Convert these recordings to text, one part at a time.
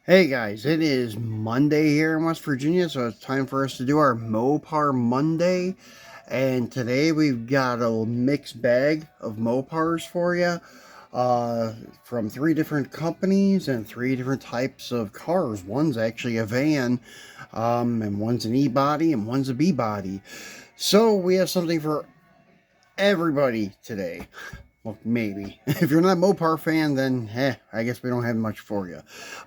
Hey guys, it is Monday here in West Virginia, so it's time for us to do our Mopar Monday. And today we've got a mixed bag of Mopars for you from three different companies and three different types of cars. One's actually a van, and one's an E-body, and one's a B-body. So we have something for everybody today. Well, maybe. If you're not a Mopar fan, then I guess we don't have much for you.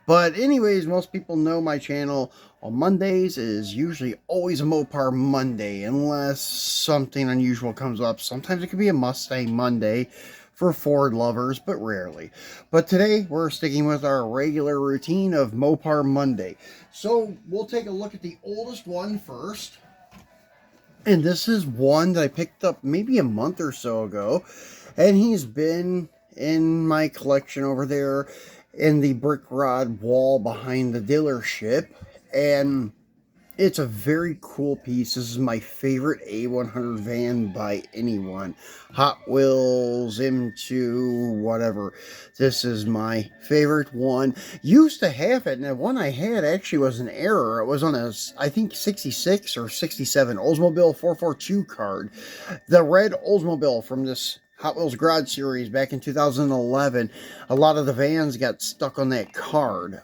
But anyways, most people know my channel on Mondays is usually always a Mopar Monday, unless something unusual comes up. Sometimes it could be a Mustang Monday for Ford lovers, but rarely. But today, we're sticking with our regular routine of Mopar Monday. So, we'll take a look at the oldest one first. And this is one that I picked up maybe a month or so ago. And he's been in my collection over there in the brick rod wall behind the dealership. And it's a very cool piece. This is my favorite A100 van by anyone. Hot Wheels, M2, whatever. This is my favorite one. Used to have it, and the one I had actually was an error. It was on a, I think, 66 or 67 Oldsmobile 442 card. The red Oldsmobile from this Hot Wheels Garage Series back in 2011, a lot of the vans got stuck on that card.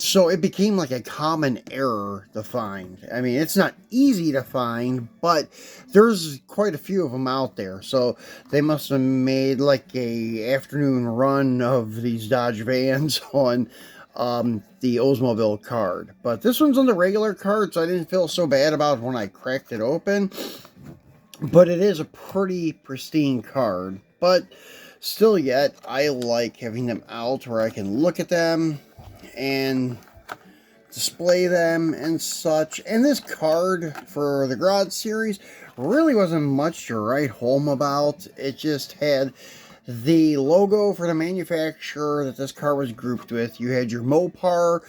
So it became like a common error to find. I mean, it's not easy to find, but there's quite a few of them out there. So they must have made like a afternoon run of these Dodge vans on the Oldsmobile card. But this one's on the regular card, so I didn't feel so bad about it when I cracked it open. But it is a pretty pristine card. But still yet, I like having them out where I can look at them and display them and such. And this card for the Garage Series really wasn't much to write home about. It just had the logo for the manufacturer that this car was grouped with. You had your Mopar,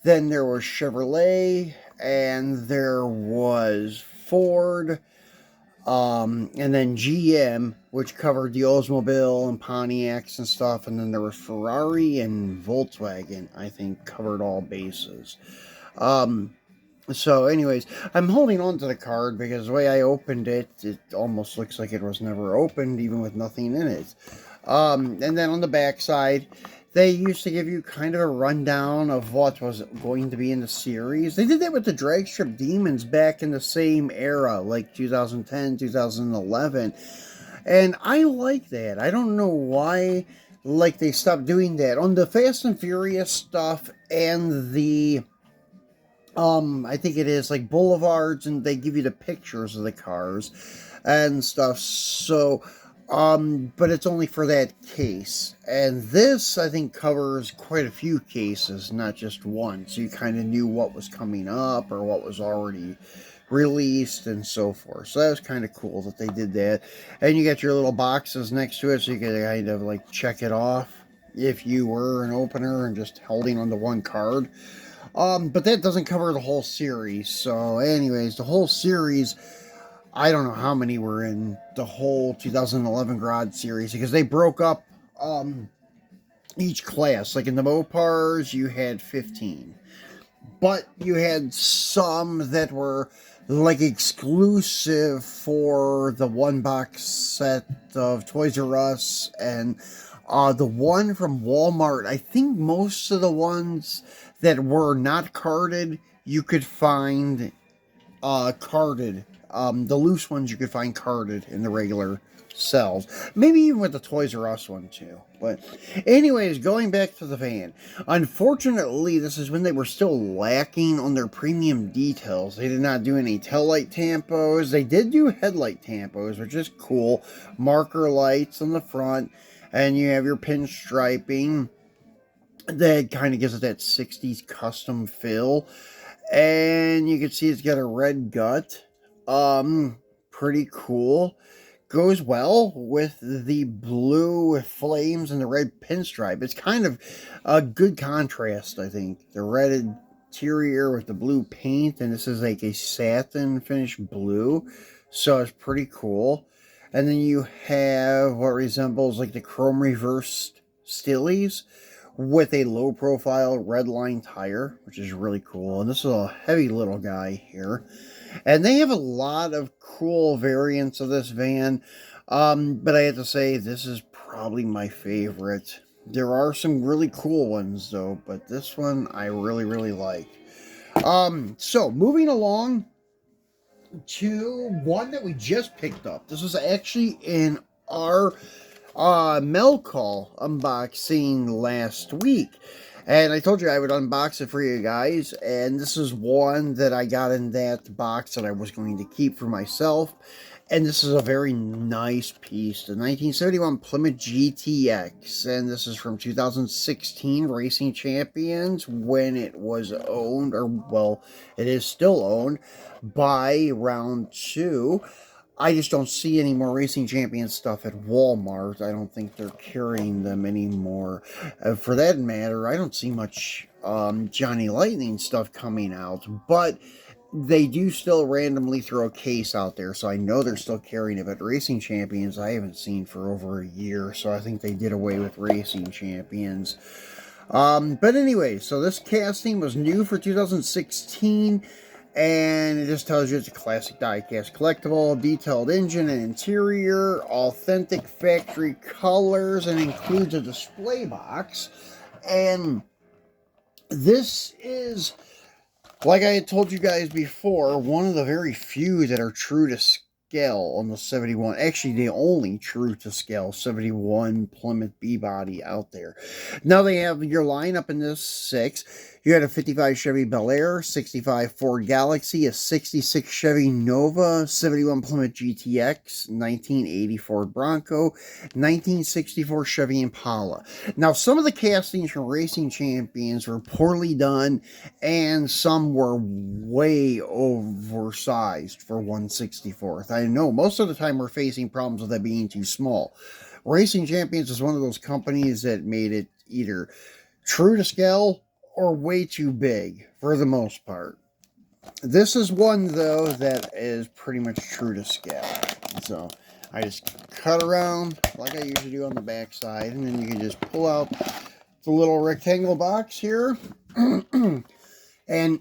then there was Chevrolet, and there was Ford, and then GM, which covered the Oldsmobile and Pontiacs and stuff, and then there was Ferrari and Volkswagen, I think, covered all bases. So anyways, I'm holding on to the card because the way I opened it, it almost looks like it was never opened, even with nothing in it. And then on the back side, they used to give you kind of a rundown of what was going to be in the series. They did that with the drag strip Demons back in the same era, like 2010, 2011. And I like that. I don't know why like they stopped doing that. On the Fast and Furious stuff and the I think it is like boulevards, and they give you the pictures of the cars and stuff. So but it's only for that case. And this, I think, covers quite a few cases, not just one. So you kind of knew what was coming up or what was already released and so forth. So that was kind of cool that they did that. And you got your little boxes next to it, so you can kind of like check it off if you were an opener and just holding on to one card. But that doesn't cover the whole series. So anyways, the whole series, I don't know how many were in the whole 2011 Garage Series, because they broke up each class. Like in the Mopars, you had 15. But you had some that were like exclusive for the one box set of Toys R Us, and the one from Walmart. I think most of the ones that were not carded, you could find carded. The loose ones you could find carded in the regular cells. Maybe even with the Toys R Us one too. But anyways, going back to the van. Unfortunately, this is when they were still lacking on their premium details. They did not do any taillight tampos. They did do headlight tampos, which is cool. Marker lights on the front. And you have your pinstriping. That kind of gives it that 60s custom feel. And you can see it's got a red gut. Pretty cool. Goes well with the blue flames and the red pinstripe. It's kind of a good contrast, I think. The red interior with the blue paint, and this is like a satin finish blue. So it's pretty cool. And then you have what resembles like the chrome reversed Stillies, with a low profile red line tire, which is really cool. And this is a heavy little guy here. And they have a lot of cool variants of this van. But I have to say, this is probably my favorite. There are some really cool ones though, but this one I really, really like. So moving along to one that we just picked up. This was actually in our mail call unboxing last week. And I told you I would unbox it for you guys. And this is one that I got in that box that I was going to keep for myself. And this is a very nice piece. The 1971 Plymouth GTX. And this is from 2016 Racing Champions when it was owned, or well, it is still owned by Round 2. I just don't see any more Racing Champions stuff at Walmart. I don't think they're carrying them anymore. For that matter, I don't see much Johnny Lightning stuff coming out. But they do still randomly throw a case out there, so I know they're still carrying it. But Racing Champions I haven't seen for over a year, so I think they did away with Racing Champions. But anyway, so this casting was new for 2016. And it just tells you it's a classic diecast collectible, detailed engine and interior, authentic factory colors, and includes a display box. And this is, like I had told you guys before, one of the very few that are true to scale on the 71. Actually, the only true to scale 71 Plymouth B-body out there. Now they have your lineup in this 6. You had a 55 Chevy Bel Air, 65 Ford Galaxy, a 66 Chevy Nova, 71 Plymouth GTX, 1980 Ford Bronco, 1964 Chevy Impala. Now, some of the castings from Racing Champions were poorly done, and some were way oversized for 1/64. I know most of the time we're facing problems with it being too small. Racing Champions is one of those companies that made it either true to scale or way too big for the most part. This is one though that is pretty much true to scale. So I just cut around like I usually do on the back side, and then you can just pull out the little rectangle box here. And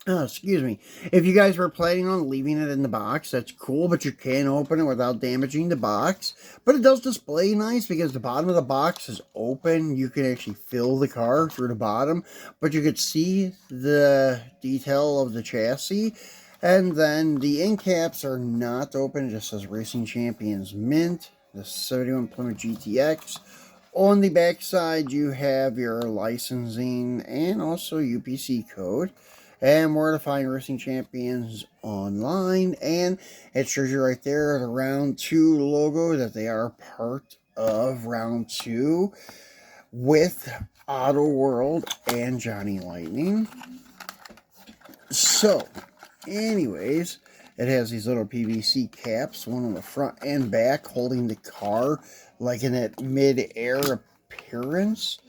oh, excuse me. If you guys were planning on leaving it in the box, that's cool, but you can open it without damaging the box. But it does display nice because the bottom of the box is open. You can actually fill the car through the bottom, but you could see the detail of the chassis. And then the end caps are not open. It just says Racing Champions Mint, the 71 Plymouth GTX. On the back side, you have your licensing and also UPC code. And where to find Racing Champions online. And it shows you right there the Round 2 logo that they are part of Round 2 with Auto World and Johnny Lightning. So, anyways, it has these little PVC caps, one on the front and back, holding the car like in that mid-air appearance.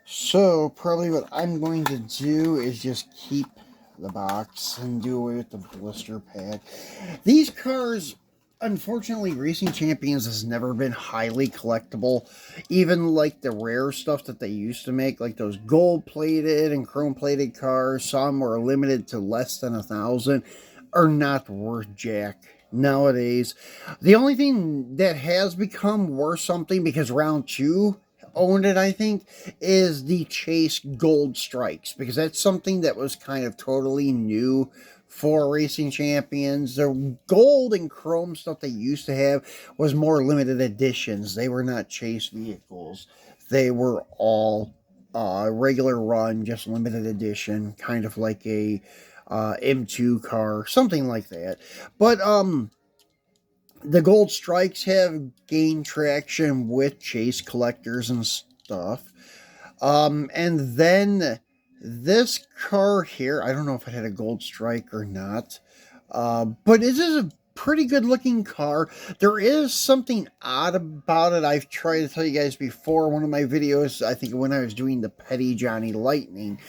So, probably what I'm going to do is just keep the box and do away with the blister pad. These cars, unfortunately, Racing Champions has never been highly collectible. Even like the rare stuff that they used to make, like those gold-plated and chrome-plated cars, some were limited to less than 1,000, are not worth jack nowadays. The only thing that has become worth something, because Round 2 owned it, I think, is the Chase Gold Strikes, because that's something that was kind of totally new for Racing Champions. The gold and chrome stuff they used to have was more limited editions. They were not Chase vehicles. They were all regular run, just limited edition, kind of like a M2 car, something like that. But the Gold Strikes have gained traction with Chase collectors and stuff. And then this car here, I don't know if it had a Gold Strike or not, but it is a pretty good looking car. There is something odd about it. I've tried to tell you guys before, one of my videos, I think when I was doing the Petty Johnny Lightning.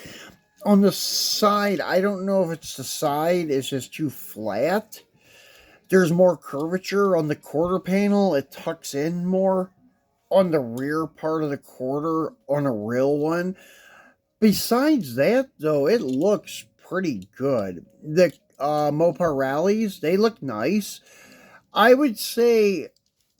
On the side, I don't know if it's the side, it's just too flat. There's more curvature on the quarter panel. It tucks in more. on the rear part of the quarter on a real one. Besides that, though, it looks pretty good. The Mopar rallies, they look nice. I would say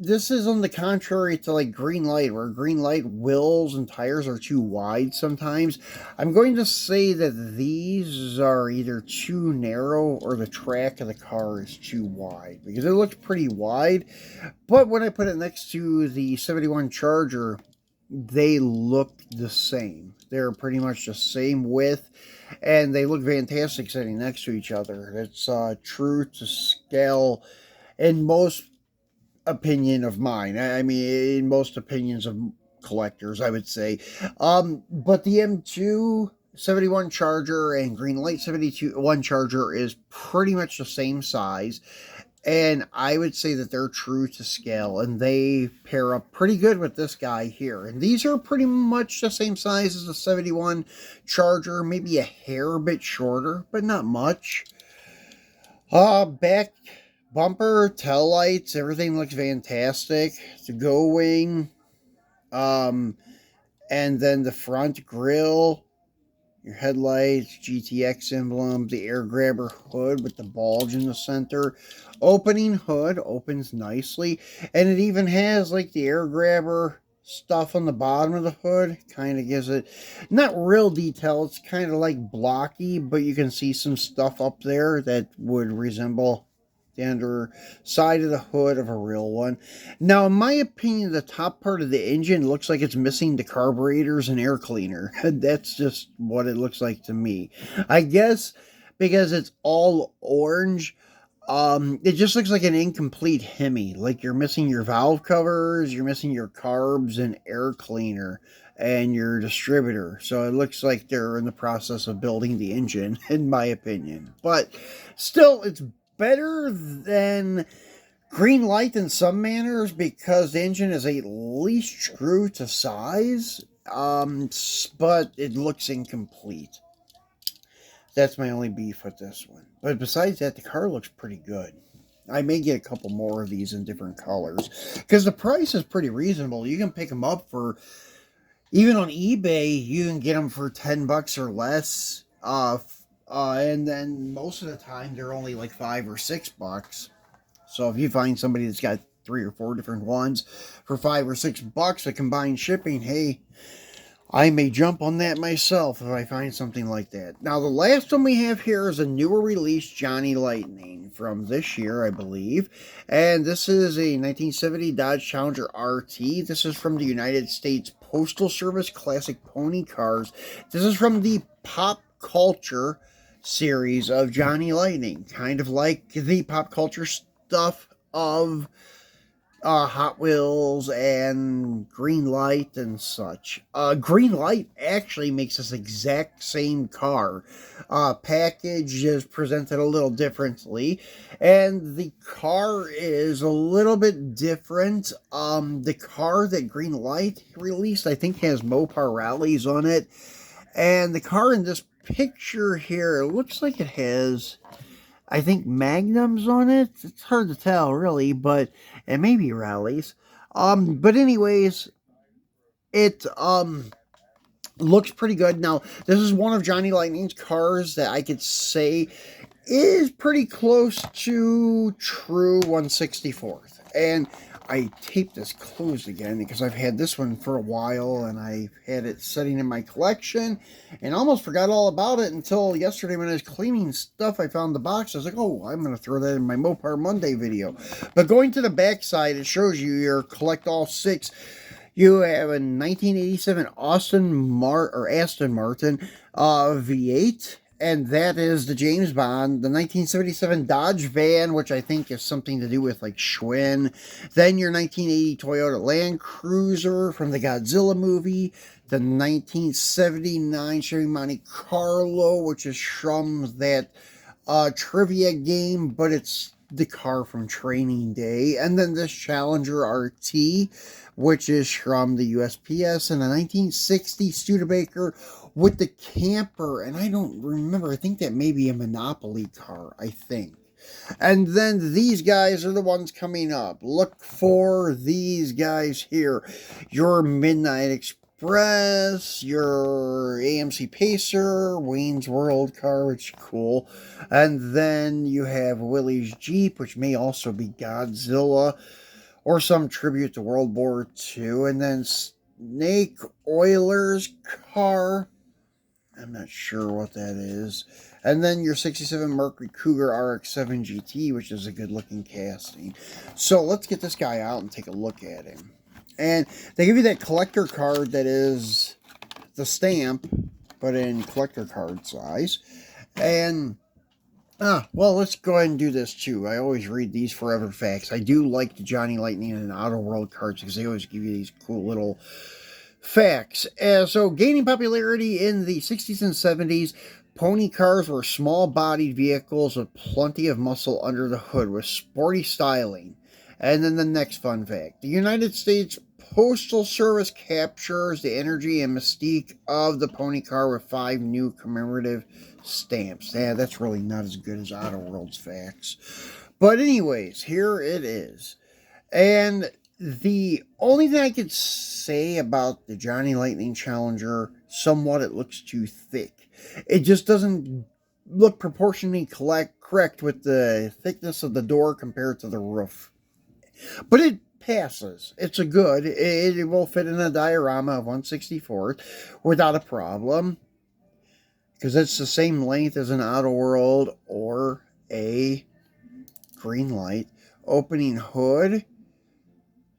this is on the contrary to like green light, where green light wheels and tires are too wide sometimes. I'm going to say that these are either too narrow or the track of the car is too wide, because it looks pretty wide. But when I put it next to the 71 Charger, they look the same. They're pretty much the same width, and they look fantastic sitting next to each other. It's true to scale in most opinion of mine. I mean, in most opinions of collectors, I would say. But the M2 71 Charger and Greenlight 71 Charger is pretty much the same size. And I would say that they're true to scale, and they pair up pretty good with this guy here. And these are pretty much the same size as the 71 Charger, maybe a hair bit shorter, but not much. Back bumper, tail lights, everything looks fantastic. The go wing, and then the front grille, your headlights, GTX emblem, the air grabber hood with the bulge in the center. Opening hood opens nicely, and it even has like the air grabber stuff on the bottom of the hood. Kind of gives it not real detail, it's kind of like blocky, but you can see some stuff up there that would resemble the underside of the hood of a real one. Now, in my opinion, the top part of the engine looks like it's missing the carburetors and air cleaner. That's just what it looks like to me. I guess because it's all orange, it just looks like an incomplete Hemi. Like you're missing your valve covers, you're missing your carbs and air cleaner and your distributor. So it looks like they're in the process of building the engine, in my opinion. But still, it's better than green light in some manners, because the engine is at least true to size, but it looks incomplete. That's my only beef with this one. But besides that, the car looks pretty good. I may get a couple more of these in different colors, because the price is pretty reasonable. You can pick them up for, even on eBay, you can get them for $10 or less. And then most of the time they're only like $5 or $6. So if you find somebody that's got 3 or 4 different ones for $5 or $6 a combined shipping, hey, I may jump on that myself if I find something like that. Now, the last one we have here is a newer release, Johnny Lightning, from this year, I believe. And this is a 1970 Dodge Challenger RT. This is from the United States Postal Service Classic Pony Cars. This is from the Pop Culture series of Johnny Lightning. Kind of like the pop culture stuff of Hot Wheels and Green Light and such. Green Light actually makes this exact same car. Package is presented a little differently, and the car is a little bit different. The car that Green Light released, I think, has Mopar rallies on it, and the car in this picture here, it looks like it has, I think, magnums on it. It's hard to tell, really, but it may be rallies. But anyways, it looks pretty good. Now, this is one of Johnny Lightning's cars that I could say is pretty close to true 1/64th. And I taped this closed again because I've had this one for a while, and I had it sitting in my collection and almost forgot all about it until yesterday when I was cleaning stuff. I found the box. I was like, oh, I'm going to throw that in my Mopar Monday video. But going to the back side, it shows you your collect all 6. You have a 1987 Aston Martin V8. And that is the James Bond, the 1977 Dodge van, which I think is something to do with like Schwinn. Then your 1980 Toyota Land Cruiser from the Godzilla movie. The 1979 Chevy Monte Carlo, which is from that trivia game, but it's the car from Training Day. And then this Challenger RT, which is from the USPS, and a 1960 Studebaker with the camper, and I don't remember, I think that may be a Monopoly car, I think. And then these guys are the ones coming up. Look for these guys here. Your Midnight Express, your AMC Pacer, Wayne's World car, which is cool. And then you have Willie's Jeep, which may also be Godzilla, or some tribute to World War II. And then Snake Oiler's car. I'm not sure what that is. And then your 67 Mercury Cougar RX-7 GT, which is a good looking casting. So let's get this guy out and take a look at him. And they give you that collector card that is the stamp, but in collector card size. And, well, let's go ahead and do this too. I always read these Forever Facts. I do like the Johnny Lightning and Auto World cards because they always give you these cool little facts. So gaining popularity in the 60s and 70s, pony cars were small-bodied vehicles with plenty of muscle under the hood with sporty styling. And then the next fun fact. The United States Postal Service captures the energy and mystique of the pony car with 5 new commemorative stamps. Yeah, that's really not as good as Auto World's facts. But anyways, here it is. And the only thing I could say about the Johnny Lightning Challenger, somewhat it looks too thick. It just doesn't look proportionally correct with the thickness of the door compared to the roof. But it passes. It's a good. It will fit in a diorama of 1/64 without a problem. Because it's the same length as an Auto World or a Greenlight. Opening hood.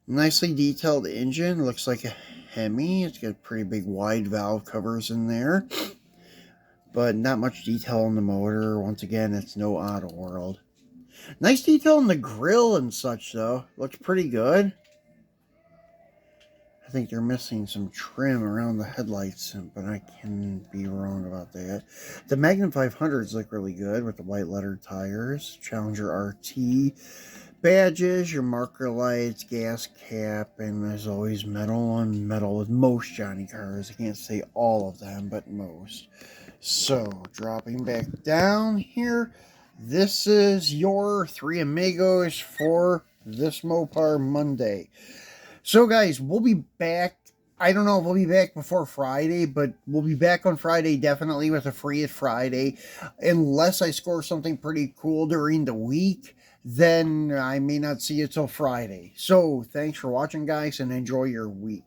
Nicely detailed engine. Looks like a Hemi. It's got pretty big wide valve covers in there. But not much detail on the motor. Once again, it's no Auto World. Nice detail on the grill and such, though. Looks pretty good. I think they're missing some trim around the headlights, but I can be wrong about that. The Magnum 500s look really good with the white lettered tires. Challenger RT. Badges, your marker lights, gas cap, and there's always metal on metal with most Johnny cars. I can't say all of them, but most. So, dropping back down here, this is your 3 amigos for this Mopar Monday. So, guys, we'll be back. I don't know if we'll be back before Friday, but we'll be back on Friday definitely with a Free It Friday. Unless I score something pretty cool during the week, then I may not see you till Friday. So, thanks for watching, guys, and enjoy your week.